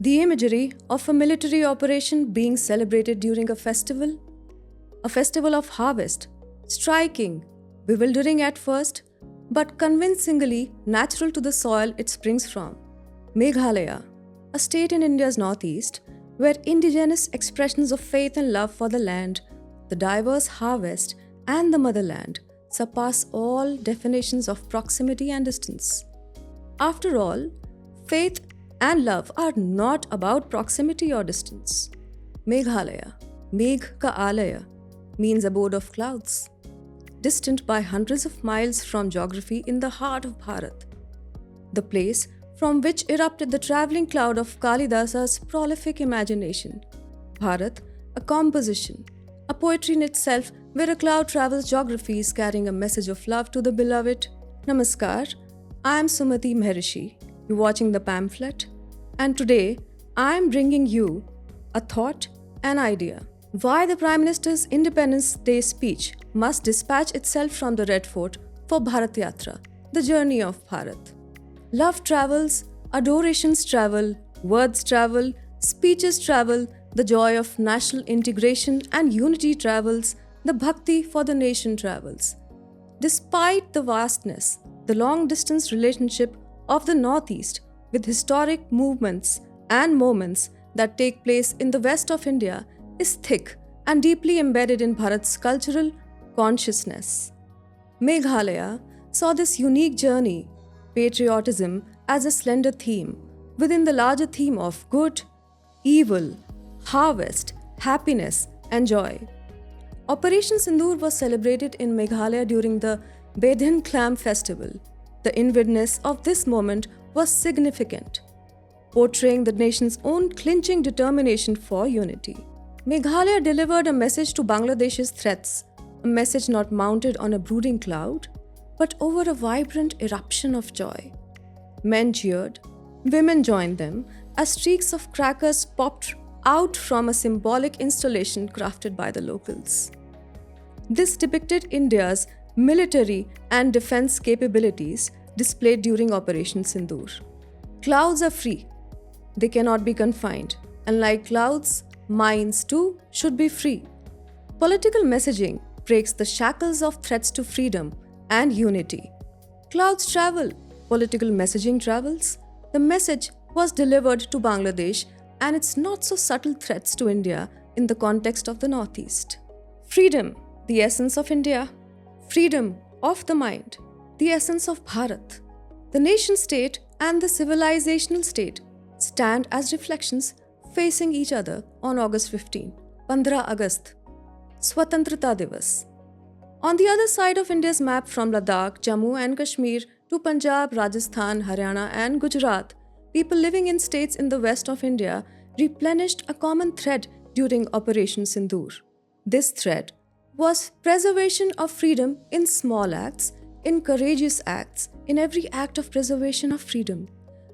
The imagery of a military operation being celebrated during a festival of harvest, striking, bewildering at first, but convincingly natural to the soil it springs from. Meghalaya, a state in India's northeast, where indigenous expressions of faith and love for the land, the diverse harvest, and the motherland surpass all definitions of proximity and distance. After all, faith and love are not about proximity or distance. Meghalaya, Megh ka alaya, means abode of clouds, distant by hundreds of miles from geography in the heart of Bharat, the place from which erupted the travelling cloud of Kalidasa's prolific imagination. Bharat, a composition, a poetry in itself where a cloud travels geographies carrying a message of love to the beloved. Namaskar, I am Sumati Maharishi. You're watching the pamphlet, and today I am bringing you a thought, an idea. Why the Prime Minister's Independence Day speech must dispatch itself from the Red Fort for Bharat Yatra, the journey of Bharat. Love travels, adorations travel, words travel, speeches travel, the joy of national integration and unity travels, the bhakti for the nation travels. Despite the vastness, the long distance relationship of the Northeast with historic movements and moments that take place in the west of India is thick and deeply embedded in Bharat's cultural consciousness. Meghalaya saw this unique journey, patriotism, as a slender theme within the larger theme of good, evil, harvest, happiness, and joy. Operation Sindoor was celebrated in Meghalaya during the Bedhin Clam festival. The inwardness of this moment was significant, portraying the nation's own clinching determination for unity. Meghalaya delivered a message to Bangladesh's threats, a message not mounted on a brooding cloud, but over a vibrant eruption of joy. Men cheered, women joined them as streaks of crackers popped out from a symbolic installation crafted by the locals. This depicted India's military and defense capabilities displayed during Operation Sindoor. Clouds are free. They cannot be confined. And like clouds, minds too should be free. Political messaging breaks the shackles of threats to freedom and unity. Clouds travel, political messaging travels. The message was delivered to Bangladesh and its not so subtle threats to India in the context of the Northeast. Freedom, the essence of India. Freedom of the mind, the essence of Bharat. The nation state and the civilizational state stand as reflections facing each other on August 15, 15 August, Swatantrata Divas. On the other side of India's map from Ladakh, Jammu and Kashmir to Punjab, Rajasthan, Haryana and Gujarat, people living in states in the west of India replenished a common thread during Operation Sindoor. This thread was preservation of freedom in small acts, in courageous acts, in every act of preservation of freedom.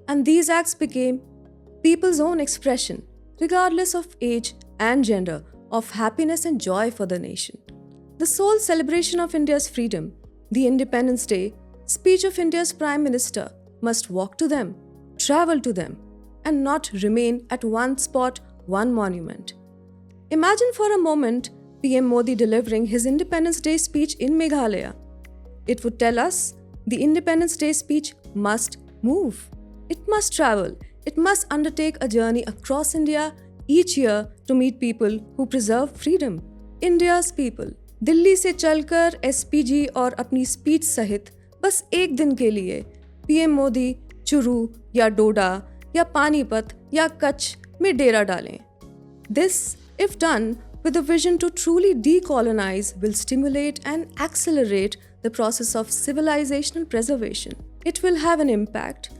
And these acts became people's own expression, regardless of age and gender, of happiness and joy for the nation. The sole celebration of India's freedom, the Independence Day, speech of India's Prime Minister must walk to them, travel to them, and not remain at one spot, one monument. Imagine for a moment PM Modi delivering his Independence Day speech in Meghalaya. It would tell us the Independence Day speech must move. It must travel. It must undertake a journey across India each year to meet people who preserve freedom. India's people. Delhi से चलकर SPG और अपनी speech सहित बस एक दिन के लिए पीएम मोदी चुरू या डोडा या पानीपत या कच्छ में डेरा डालें. This, if done with a vision to truly decolonize, will stimulate and accelerate the process of civilizational preservation. It will have an impact,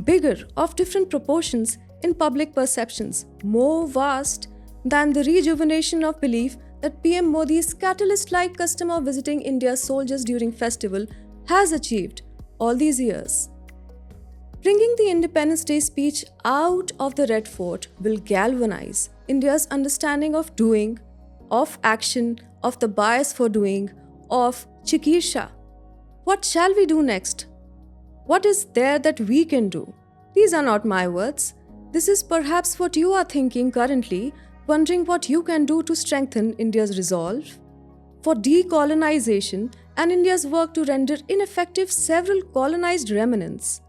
bigger, of different proportions in public perceptions, more vast than the rejuvenation of belief that PM Modi's catalyst-like custom of visiting India's soldiers during festival has achieved all these years. Bringing the Independence Day speech out of the Red Fort will galvanize India's understanding of doing, of action, of the bias for doing, of chikirsha. What shall we do next? What is there that we can do? These are not my words. This is perhaps what you are thinking currently, wondering what you can do to strengthen India's resolve for decolonization and India's work to render ineffective several colonized remnants.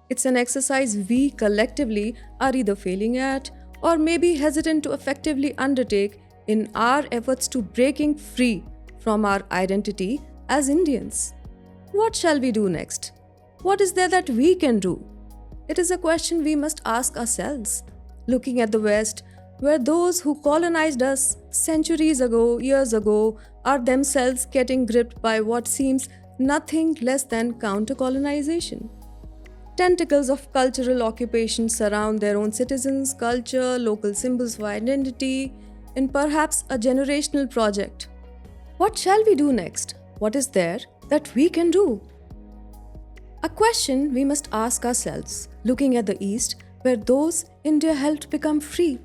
It's an exercise we collectively are either failing at or maybe hesitant to effectively undertake in our efforts to breaking free from our identity as Indians. What shall we do next? What is there that we can do? It is a question we must ask ourselves. Looking at the West, where those who colonized us centuries ago, years ago, are themselves getting gripped by what seems nothing less than counter-colonization. Tentacles of cultural occupation surround their own citizens, culture, local symbols of identity, in perhaps a generational project. What shall we do next? What is there that we can do? A question we must ask ourselves, looking at the East, where those India helped become free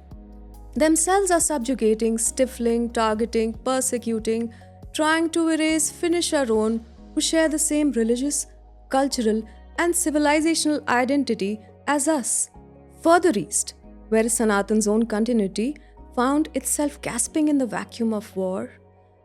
themselves are subjugating, stifling, targeting, persecuting, trying to erase, finish our own, who share the same religious, cultural, and civilizational identity as us. Further east, where Sanatan's own continuity found itself gasping in the vacuum of war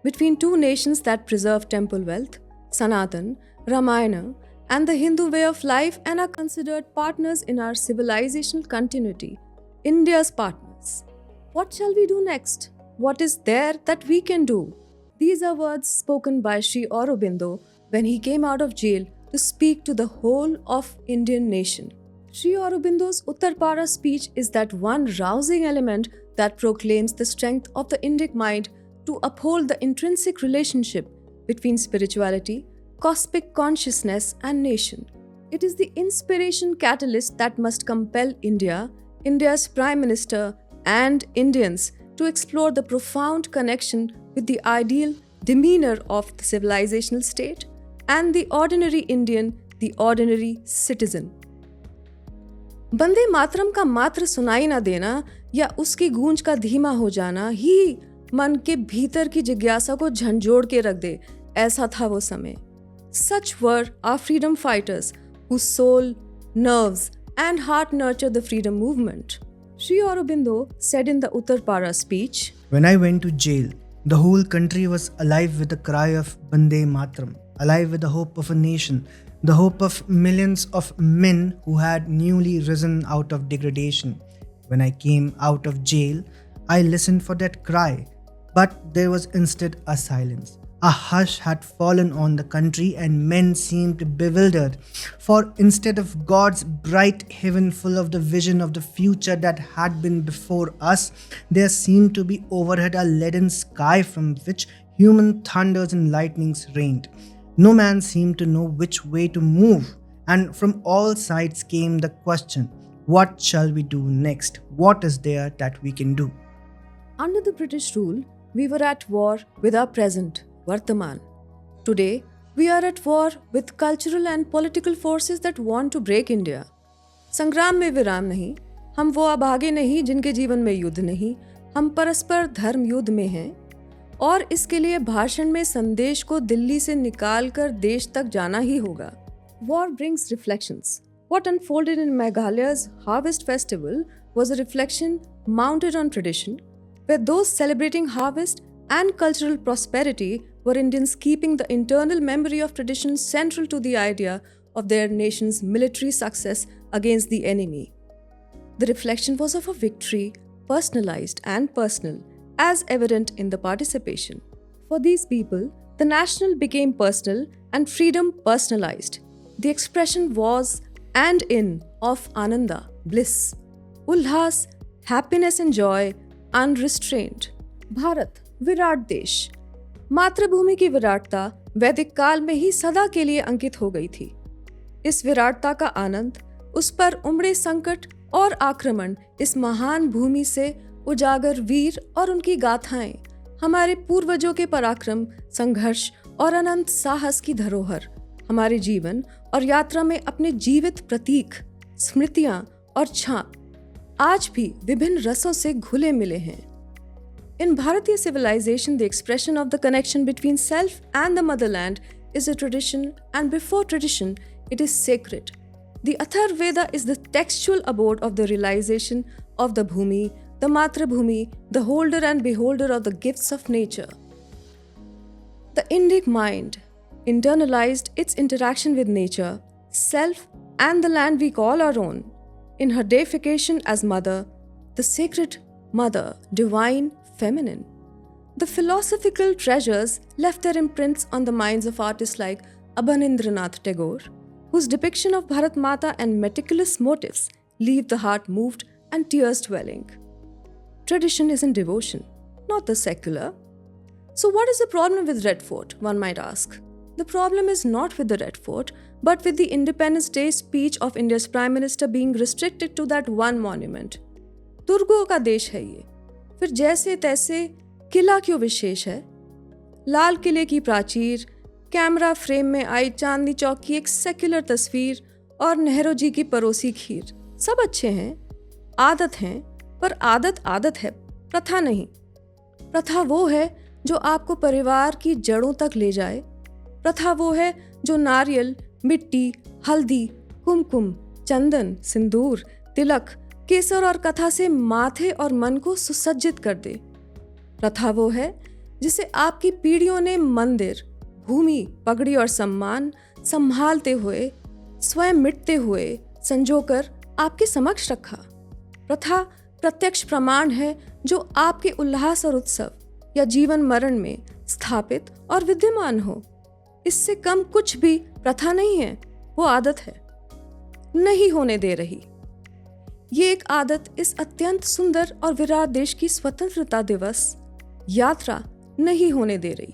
between two nations that preserve temple wealth, Sanatan, Ramayana, and the Hindu way of life, and are considered partners in our civilizational continuity, India's partners. What shall we do next? What is there that we can do? These are words spoken by Sri Aurobindo when he came out of jail to speak to the whole of Indian nation. Sri Aurobindo's Uttarpara speech is that one rousing element that proclaims the strength of the Indic mind to uphold the intrinsic relationship between spirituality, cosmic consciousness, and nation. It is the inspiration catalyst that must compel India, India's Prime Minister, and Indians to explore the profound connection with the ideal demeanor of the civilizational state and the ordinary Indian, the ordinary citizen. बंदे मातरम का मात्र सुनाई ना देना या उसकी गूंज का धीमा हो जाना ही मन के भीतर की जिज्ञासा को झंझोड़ के रख दे, ऐसा था वो समय. Such were our freedom fighters whose soul, nerves, and heart nurtured the freedom movement. Sri Aurobindo said in the Uttarpara speech, "When I went to jail, the whole country was alive with the cry of Bande Matram, alive with the hope of a nation, the hope of millions of men who had newly risen out of degradation. When I came out of jail, I listened for that cry, but there was instead a silence. A hush had fallen on the country and men seemed bewildered, for instead of God's bright heaven full of the vision of the future that had been before us, there seemed to be overhead a leaden sky from which human thunders and lightnings rained. No man seemed to know which way to move, and from all sides came the question, what shall we do next? What is there that we can do?" under the British rule, we were at war with our present, Vartaman. Today, we are at war with cultural and political forces that want to break India. संग्राम में विराम नहीं, हम वो अभागे नहीं जिनके जीवन में युद्ध नहीं, हम परस्पर धर्म युद्ध में हैं और इसके लिए भाषण में संदेश को दिल्ली से निकाल कर देश तक जाना ही होगा. War brings reflections. What unfolded in Meghalaya's Harvest Festival was a reflection mounted on tradition, where those celebrating harvest and cultural prosperity were Indians keeping the internal memory of tradition central to the idea of their nation's military success against the enemy. The reflection was of a victory, personalized and personal, as evident in the participation. For these people, the national became personal and freedom personalized. The expression was and in of Ananda, bliss, Ulhas, happiness and joy, unrestrained. Bharat, Virat देश. मातृभूमि की विराटता वैदिक काल में ही सदा के लिए अंकित हो गई थी. इस विराटता का आनंद, उस पर उमड़े संकट और आक्रमण, इस महान भूमि से उजागर वीर और उनकी गाथाएं, हमारे पूर्वजों के पराक्रम, संघर्ष और अनंत साहस की धरोहर, हमारे जीवन और यात्रा में अपने जीवित प्रतीक, स्मृतियां और छाप आज भी विभिन्न रसों से घुले मिले हैं. In Bharatiya civilization, the expression of the connection between self and the motherland is a tradition, and before tradition, it is sacred. The Atharvaveda is the textual abode of the realization of the Bhumi, the Matrabhumi, the holder and beholder of the gifts of nature. The Indic mind internalized its interaction with nature, self, and the land we call our own in her deification as mother, the sacred mother, divine, feminine. The philosophical treasures left their imprints on the minds of artists like Abanindranath Tagore, whose depiction of Bharat Mata and meticulous motifs leave the heart moved and tears dwelling. Tradition is in devotion, not the secular. So what is the problem with Red Fort, one might ask? The problem is not with the Red Fort, but with the Independence Day speech of India's Prime Minister being restricted to that one monument. दुर्गों का देश है ये, फिर जैसे तैसे किला क्यों विशेष है? लाल किले की प्राचीर, कैमरा फ्रेम में आई चांदनी चौक की एक सेक्युलर तस्वीर और नेहरू जी की परोसी खीर, सब अच्छे हैं, आदत हैं, पर आदत आदत है, प्रथा नहीं। प्रथा वो है जो आपको परिवार की जड़ों तक ले जाए। प्रथा वो है जो नारियल, मिट्टी, हल्दी, कुमकुम, चंदन, सिंदूर, तिलक, केसर और कथा से माथे और मन को सुसज्जित कर दे। प्रथा वो है जिसे आपकी पीढ़ियों ने मंदिर, भूमि, पगड़ी और सम्मान संभालते हुए, स्वयं मिटते हुए संजोकर आपके समक्ष रखा। प्रथा प्रत्यक्ष प्रमाण है जो आपके उल्लास और उत्सव या जीवन मरण में स्थापित और विद्यमान हो। इससे कम कुछ भी प्रथा नहीं है, वो आदत है, नहीं होने दे रही। ये एक आदत इस अत्यंत सुंदर और विराट देश की स्वतंत्रता दिवस यात्रा नहीं होने दे रही।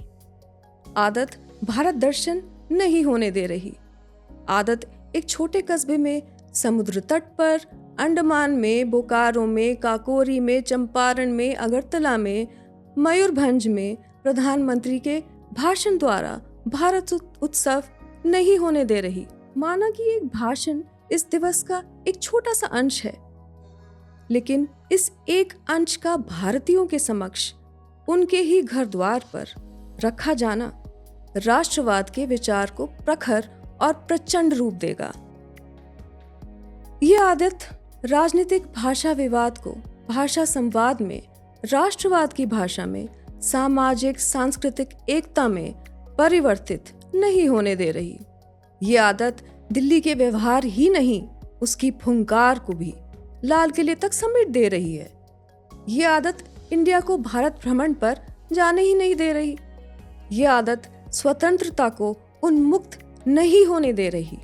आदत भारत दर्शन नहीं होने दे रही। आदत एक छोटे कस्बे में, समुद्र तट पर, अंडमान में, बोकारो में, काकोरी में, चंपारण में, अगरतला में, मयूरभंज में प्रधानमंत्री के भाषण द्वारा भारत उत्सव नहीं होने दे रही। माना कि एक भाषण इस दिवस का एक छोटा सा अंश है, लेकिन इस एक अंश का भारतीयों के समक्ष उनके ही घर द्वार पर रखा जाना राष्ट्रवाद के विचार को प्रखर और प्रचंड रूप देगा। यह आदत राजनीतिक भाषा विवाद को भाषा संवाद में, राष्ट्रवाद की भाषा में, सामाजिक सांस्कृतिक एकता में परिवर्तित नहीं होने दे रही। ये आदत दिल्ली के व्यवहार ही नहीं, उसकी फुंकार को भी लाल किले तक समेट दे रही है। ये आदत इंडिया को भारत भ्रमण पर जाने ही नहीं दे रही। ये आदत स्वतंत्रता को उन्मुक्त नहीं होने दे रही।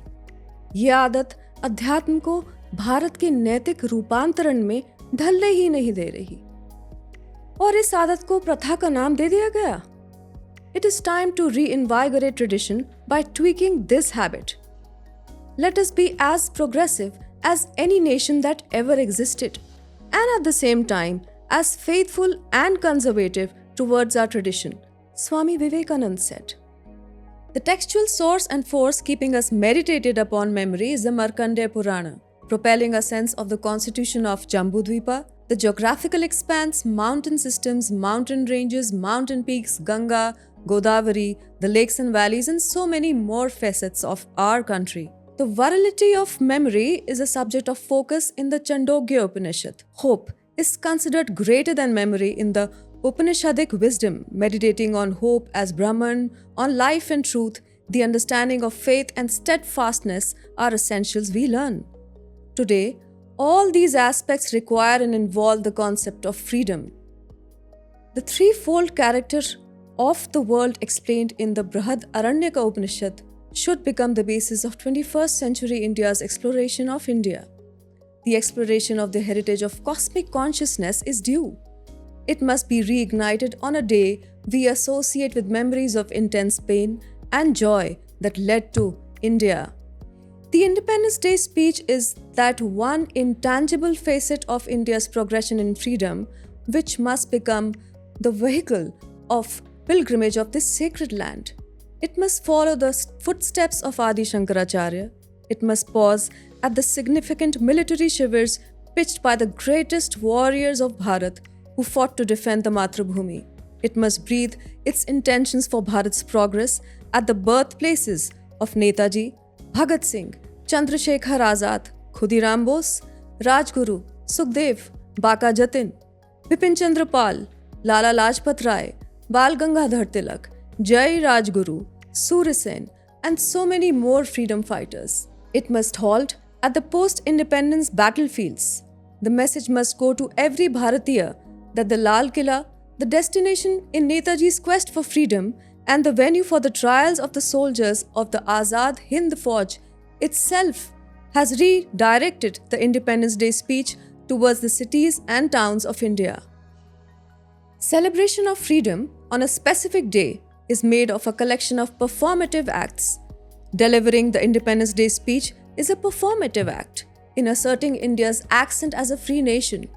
ये आदत अध्यात्म को भारत के नैतिक रूपांतरण में ढलने ही नहीं दे रही। और इस आदत को प्रथा का नाम दे दिया गया। It is time to reinvigorate tradition by tweaking this habit. Let us be as progressive as any nation that ever existed, and at the same time as faithful and conservative towards our tradition, Swami Vivekananda said. The textual source and force keeping us meditated upon memory is the Markandeya Purana, propelling a sense of the constitution of Jambudvipa, the geographical expanse, mountain systems, mountain ranges, mountain peaks, Ganga, Godavari, the lakes and valleys, and so many more facets of our country. The virality of memory is a subject of focus in the Chandogya Upanishad. Hope is considered greater than memory in the Upanishadic wisdom, meditating on hope as Brahman, on life and truth, the understanding of faith and steadfastness are essentials we learn. Today, all these aspects require and involve the concept of freedom. The threefold character of the world explained in the Brihad Aranyaka Upanishad should become the basis of 21st century India's exploration of India. The exploration of the heritage of cosmic consciousness is due. It must be reignited on a day we associate with memories of intense pain and joy that led to India. The Independence Day speech is that one intangible facet of India's progression in freedom, which must become the vehicle of pilgrimage of this sacred land. It must follow the footsteps of Adi Shankaracharya. It must pause at the significant military shivers pitched by the greatest warriors of Bharat who fought to defend the Matrabhumi. It must breathe its intentions for Bharat's progress at the birthplaces of Netaji, Bhagat Singh, Chandrasekhar Azad, Khudiram Bose, Rajguru, Sukhdev, Baka Jatin, Bipin Chandra Pal, Lala Lajpat Rai, Bal Gangadhar Tilak, Jai Rajguru, Surya Sen, and so many more freedom fighters. It must halt at the post-independence battlefields. The message must go to every Bharatiya that the Lal Killa, the destination in Netaji's quest for freedom and the venue for the trials of the soldiers of the Azad Hind Fauj itself has redirected the Independence Day speech towards the cities and towns of India. Celebration of freedom on a specific day is made of a collection of performative acts. Delivering the Independence Day speech is a performative act in asserting India's accent as a free nation.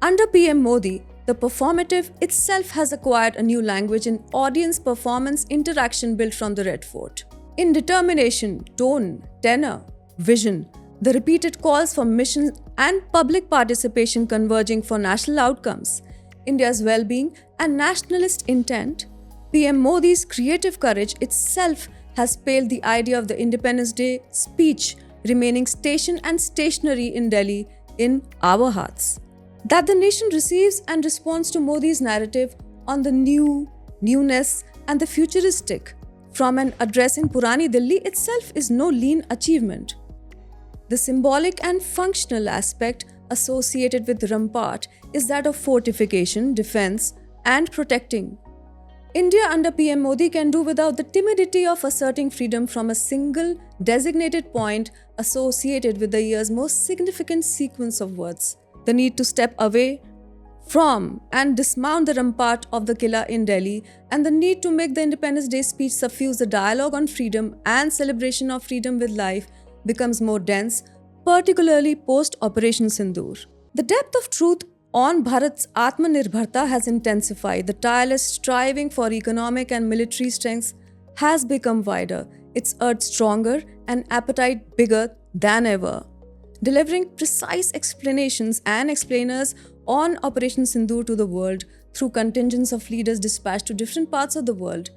Under PM Modi, the performative itself has acquired a new language in audience performance interaction built from the Red Fort. In determination, tone, tenor, vision, the repeated calls for mission and public participation converging for national outcomes, India's well-being and nationalist intent, PM Modi's creative courage itself has paled the idea of the Independence Day speech remaining stationed and stationary in Delhi in our hearts. That the nation receives and responds to Modi's narrative on the new, newness and the futuristic from an address in Purani Delhi itself is no lean achievement. The symbolic and functional aspect associated with Rampart is that of fortification, defense and protecting. India under PM Modi can do without the timidity of asserting freedom from a single designated point associated with the year's most significant sequence of words. The need to step away from and dismount the rampart of the Qila in Delhi and the need to make the Independence Day speech suffuse the dialogue on freedom and celebration of freedom with life becomes more dense, particularly post-Operation Sindoor. The depth of truth on Bharat's Atmanirbharta has intensified. The tireless striving for economic and military strength has become wider, its urge stronger and appetite bigger than ever. Delivering precise explanations and explainers on Operation Sindoor to the world through contingents of leaders dispatched to different parts of the world,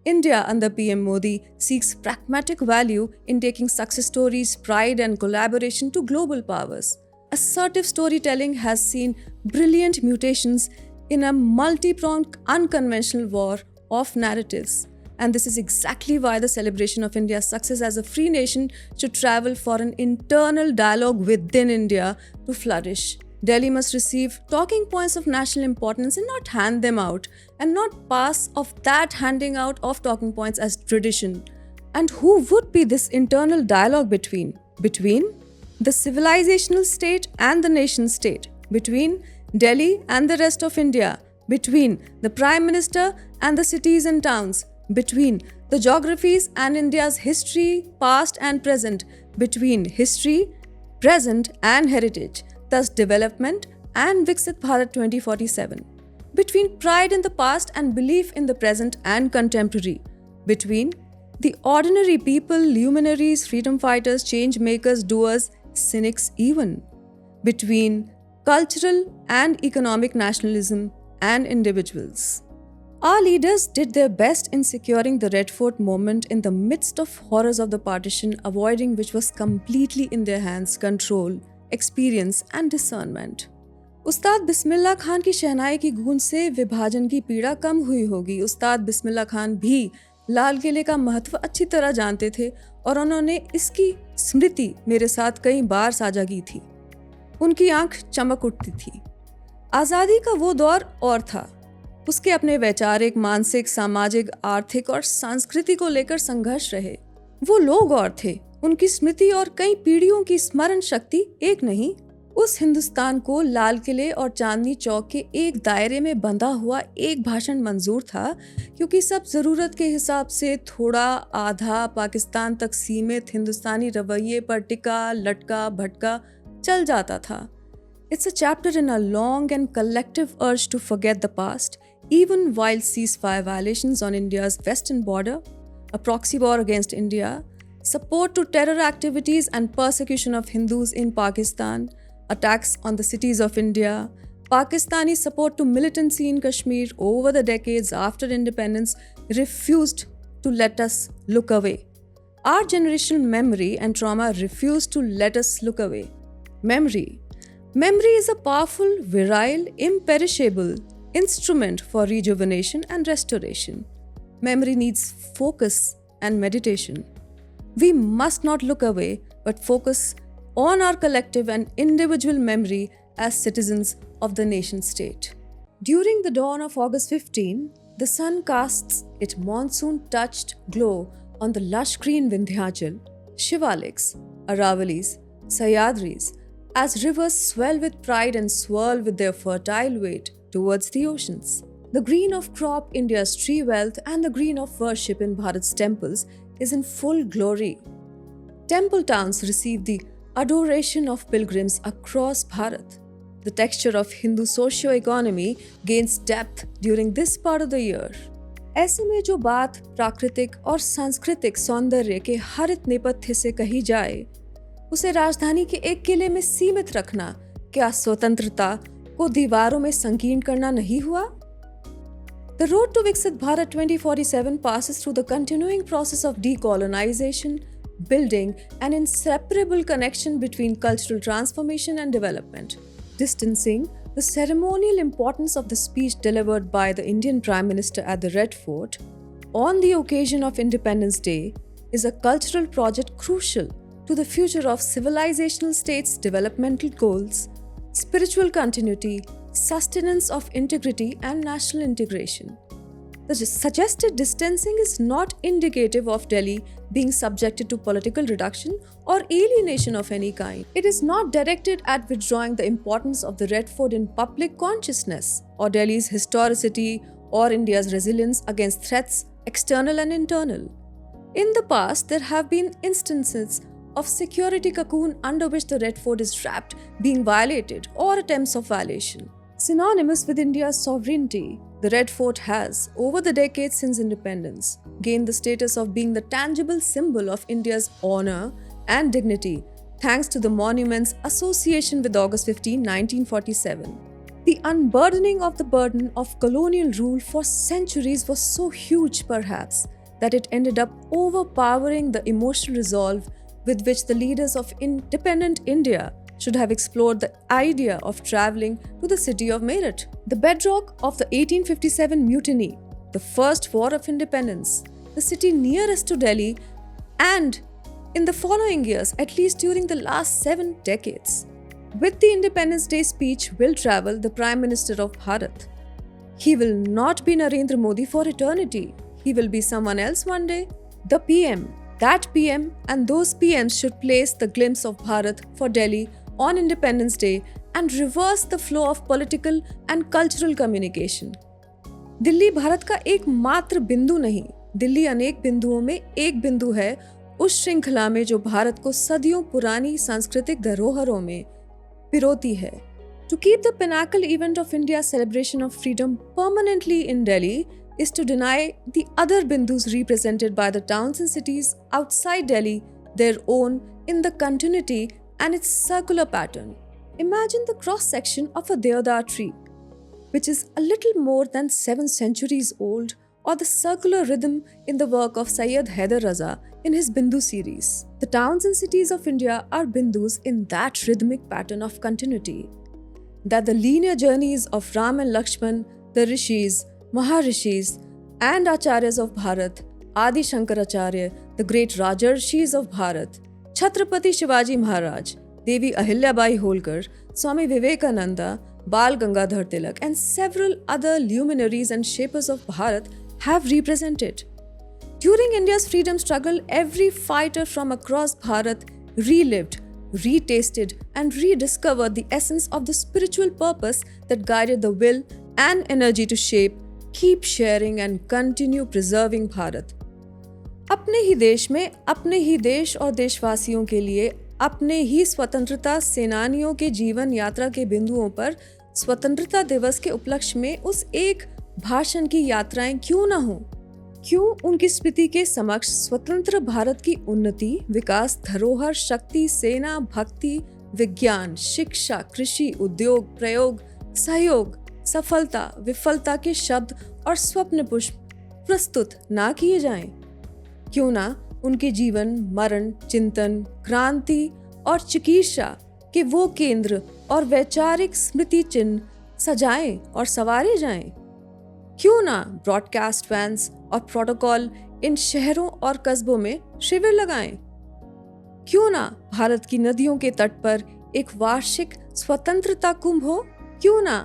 India under PM Modi seeks pragmatic value in taking success stories, pride and collaboration to global powers. Assertive storytelling has seen brilliant mutations in a multi-pronged, unconventional war of narratives. And this is exactly why the celebration of India's success as a free nation should travel for an internal dialogue within India to flourish. Delhi must receive talking points of national importance and not hand them out, and not pass off that handing out of talking points as tradition. And who would be this internal dialogue between? Between the civilizational state and the nation state, between Delhi and the rest of India, between the Prime Minister and the cities and towns, between the geographies and India's history, past and present, between history, present and heritage, thus development and Viksit Bharat 2047, between pride in the past and belief in the present and contemporary, between the ordinary people, luminaries, freedom fighters, change makers, doers, cynics even, between cultural and economic nationalism and individuals. Our leaders did their best in securing the Red Fort moment in the midst of horrors of the partition, avoiding which was completely in their hands control, experience and discernment. उस्ताद बिस्मिल्लाह खान की शहनाई की गूंज से विभाजन की पीड़ा कम हुई होगी। उस्ताद बिस्मिल्लाह खान भी लाल किले का महत्व अच्छी तरह जानते थे और उन्होंने इसकी स्मृति मेरे साथ कई बार साझा की थी। उनकी आंख चमक उठती थी। आज़ादी का वो दौर और था। उसके अपने वैचारिक, मानसिक, सामाजिक, आर्थिक और संस्कृति को लेकर संघर्ष रहे। वो लोग और थे, उनकी स्मृति और कई पीढ़ियों की स्मरण शक्ति एक नहीं। उस हिंदुस्तान को लाल किले और चांदनी चौक के एक दायरे में बंधा हुआ एक भाषण मंजूर था, क्योंकि सब जरूरत के हिसाब से थोड़ा आधा पाकिस्तान तक सीमित हिंदुस्तानी रवैये पर टिका, लटका, भटका चल जाता था। It's a chapter in a long and collective urge to forget the past, even while ceasefire violations on India's western border, a proxy war against India, support to terror activities and persecution of Hindus in Pakistan, attacks on the cities of India, Pakistani support to militancy in Kashmir over the decades after independence refused to let us look away. our generational memory and trauma refuse to let us look away. Memory is a powerful, virile, imperishable instrument for rejuvenation and restoration. Memory needs focus and meditation. We must not look away, but focus on our collective and individual memory as citizens of the nation state. During the dawn of August 15, the sun casts its monsoon-touched glow on the lush green Vindhyachal, Shivaliks, Aravalis, Sahyadris, as rivers swell with pride and swirl with their fertile weight towards the oceans. The green of crop India's tree wealth and the green of worship in Bharat's temples is in full glory. Temple towns receive the adoration of pilgrims across Bharat. The texture of Hindu socio-economy gains depth during this part of the year. ऐसे में जो बात प्राकृतिक और सांस्कृतिक सौंदर्य के हरित नेपथ्य से कही जाए, उसे राजधानी के एक किले में सीमित रखना क्या स्वतंत्रता को दीवारों में संकीर्ण करना नहीं हुआ? The road to Viksit Bharat 2047 passes through the continuing process of decolonization, building an inseparable connection between cultural transformation and development. Distancing the ceremonial importance of the speech delivered by the Indian Prime Minister at the Red Fort on the occasion of Independence Day is a cultural project crucial to the future of civilizational states' developmental goals, spiritual continuity, sustenance of integrity, and national integration. The suggested distancing is not indicative of Delhi being subjected to political reduction or alienation of any kind. It is not directed at withdrawing the importance of the Red Fort in public consciousness, or Delhi's historicity, or India's resilience against threats, external and internal. In the past, there have been instances of security cocoon under which the Red Fort is wrapped being violated or attempts of violation. Synonymous with India's sovereignty, the Red Fort has, over the decades since independence, gained the status of being the tangible symbol of India's honor and dignity thanks to the monument's association with August 15, 1947. The unburdening of the burden of colonial rule for centuries was so huge, perhaps, that it ended up overpowering the emotional resolve with which the leaders of independent India should have explored the idea of travelling to the city of Meerut. The bedrock of the 1857 mutiny, the first war of independence, the city nearest to Delhi, and in the following years, at least during the last 7 decades. With the Independence Day speech will travel the Prime Minister of Bharat. He will not be Narendra Modi for eternity. He will be someone else one day. The PM, that PM and those PMs should place the glimpse of Bharat for Delhi on Independence Day and reverse the flow of political and cultural communication. Delhi Bharat का एकमात्र बिंदु नहीं, दिल्ली अनेक बिंदुओं में एक बिंदु है उस श्रृंखला में जो भारत को सदियों पुरानी सांस्कृतिक धरोहरों में पिरोती है. To keep the pinnacle event of India's celebration of freedom permanently in Delhi is to deny the other bindus represented by the towns and cities outside Delhi their own in the continuity and its circular pattern. Imagine the cross-section of a deodar tree, which is a little more than 7 centuries old, or the circular rhythm in the work of Sayyid Haider Raza in his Bindu series. The towns and cities of India are bindus in that rhythmic pattern of continuity. That the linear journeys of Ram and Lakshman, the Rishis, Maharishis, and Acharyas of Bharat, Adi Shankaracharya, the great Rajarshis of Bharat, Chhatrapati Shivaji Maharaj, Devi Ahilyabai Holkar, Swami Vivekananda, Bal Gangadhar Tilak, and several other luminaries and shapers of Bharat have represented. During India's freedom struggle, every fighter from across Bharat relived, retasted, and rediscovered the essence of the spiritual purpose that guided the will and energy to shape, keep sharing, and continue preserving Bharat. अपने ही देश में अपने ही देश और देशवासियों के लिए अपने ही स्वतंत्रता सेनानियों के जीवन यात्रा के बिंदुओं पर स्वतंत्रता दिवस के उपलक्ष्य में उस एक भाषण की यात्राएं क्यों न हो? क्यों उनकी स्मृति के समक्ष स्वतंत्र भारत की उन्नति, विकास, धरोहर, शक्ति, सेना, भक्ति, विज्ञान, शिक्षा, कृषि, उद्योग, प्रयोग, सहयोग, सफलता, विफलता के शब्द और स्वप्न पुष्प प्रस्तुत ना किए जाएं? क्यों ना उनके जीवन, मरण, चिंतन, क्रांति और चिकीर्षा के वो केंद्र और वैचारिक स्मृति चिन्ह सजाएं और संवारे जाएं। क्यों ना ब्रॉडकास्ट वैन्स और प्रोटोकॉल इन शहरों और कस्बों में शिविर लगाएं? क्यों ना भारत की नदियों के तट पर एक वार्षिक स्वतंत्रता कुंभ हो? क्यों ना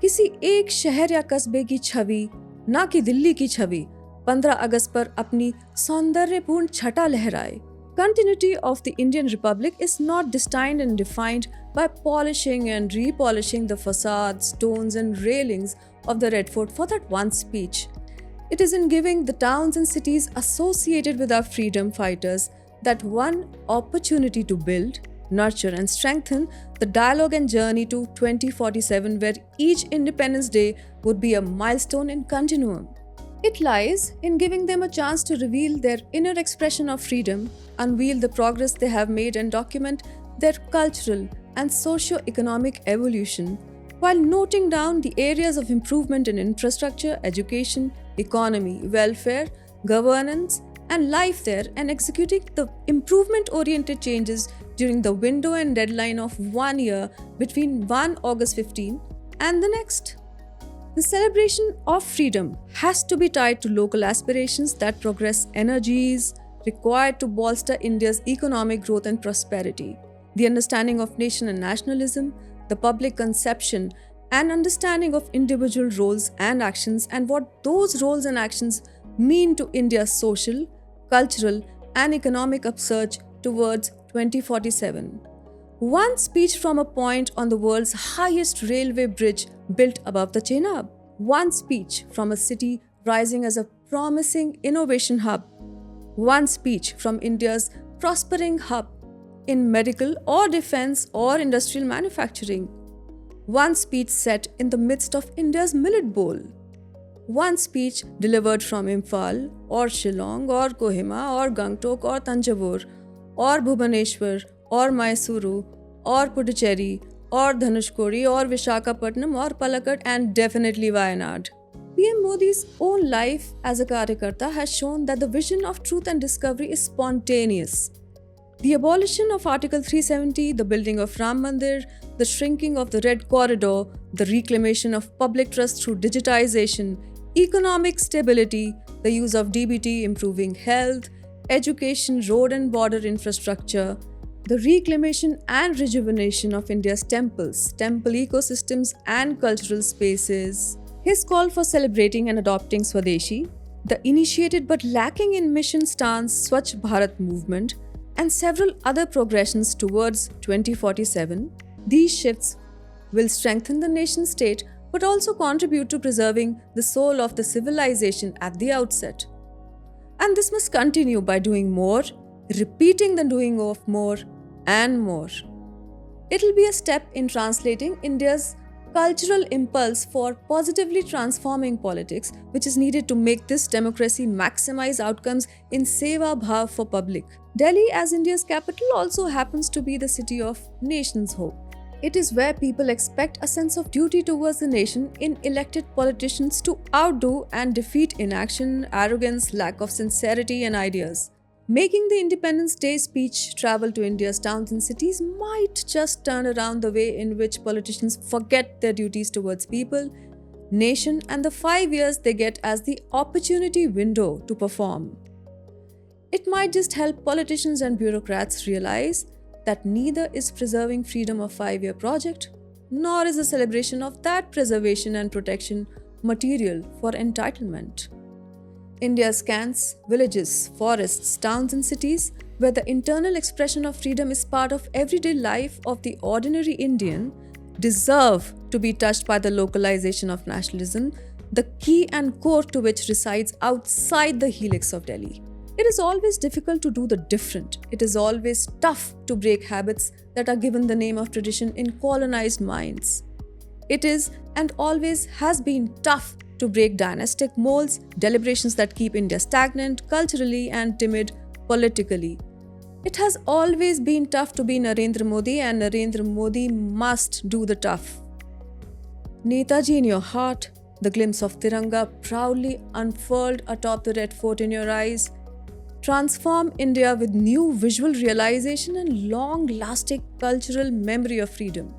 किसी एक शहर या कस्बे की छवि, ना कि दिल्ली की छवि, 15 अगस्त पर अपनी सौंदर्यपूर्ण छटा लहराए? Continuity of the Indian Republic is not destined and defined by polishing and repolishing the facades, stones and railings of the Red Fort for that one speech. It is in giving the towns and cities associated with our freedom fighters that one opportunity to build, nurture and strengthen the dialogue and journey to 2047, where each Independence Day would be a milestone in continuum. It lies in giving them a chance to reveal their inner expression of freedom, unveil the progress they have made and document their cultural and socio-economic evolution, while noting down the areas of improvement in infrastructure, education, economy, welfare, governance, and life there, and executing the improvement-oriented changes during the window and deadline of 1 year between 1 August 15 and the next. The celebration of freedom has to be tied to local aspirations that progress energies required to bolster India's economic growth and prosperity, the understanding of nation and nationalism, the public conception and understanding of individual roles and actions, and what those roles and actions mean to India's social, cultural, and economic upsurge towards 2047. One speech from a point on the world's highest railway bridge built above the Chenab. One speech from a city rising as a promising innovation hub. One speech from India's prospering hub in medical or defense or industrial manufacturing. One speech set in the midst of India's millet bowl. One speech delivered from Imphal or Shillong or Kohima or Gangtok or Tanjavur or Bhubaneswar or Mysuru or Puducherry or Dhanushkori or Vishakhapatnam or Palakkad and definitely Wayanad. PM Modi's own life as a Karyakarta has shown that the vision of truth and discovery is spontaneous. The abolition of Article 370, the building of Ram Mandir, the shrinking of the Red Corridor, the reclamation of public trust through digitization, economic stability, the use of DBT, improving health, education, road and border infrastructure, the reclamation and rejuvenation of India's temples, temple ecosystems and cultural spaces. His call for celebrating and adopting Swadeshi, the initiated but lacking in mission stance Swachh Bharat movement, and several other progressions towards 2047, these shifts will strengthen the nation state but also contribute to preserving the soul of the civilization at the outset. And this must continue by doing more, repeating the doing of more and more. It will be a step in translating India's cultural impulse for positively transforming politics, which is needed to make this democracy maximize outcomes in Seva Bhav for public. Delhi, as India's capital, also happens to be the city of nation's hope. It is where people expect a sense of duty towards the nation in elected politicians to outdo and defeat inaction, arrogance, lack of sincerity and ideas. Making the Independence Day speech travel to India's towns and cities might just turn around the way in which politicians forget their duties towards people, nation, and the 5 years they get as the opportunity window to perform. It might just help politicians and bureaucrats realize that neither is preserving freedom a 5-year project, nor is a celebration of that preservation and protection material for entitlement. India's cants, villages, forests, towns and cities, where the internal expression of freedom is part of everyday life of the ordinary Indian, deserve to be touched by the localization of nationalism, the key and core to which resides outside the helix of Delhi. It is always difficult to do the different. It is always tough to break habits that are given the name of tradition in colonized minds. It is and always has been tough to break dynastic molds, deliberations that keep India stagnant culturally and timid politically. It has always been tough to be Narendra Modi, and Narendra Modi must do the tough. Netaji in your heart, the glimpse of Tiranga proudly unfurled atop the Red Fort in your eyes, transform India with new visual realization and long-lasting cultural memory of freedom.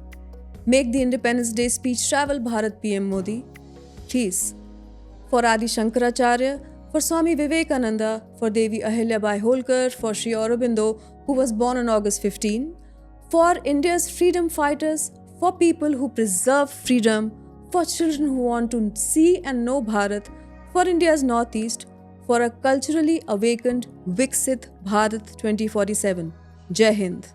Make the Independence Day speech travel Bharat PM Modi. Please. For Adi Shankaracharya, for Swami Vivekananda, for Devi Ahilyabai Holkar, for Sri Aurobindo, who was born on August 15, for India's freedom fighters, for people who preserve freedom, for children who want to see and know Bharat, for India's Northeast, for a culturally awakened Viksit Bharat 2047. Jai Hind.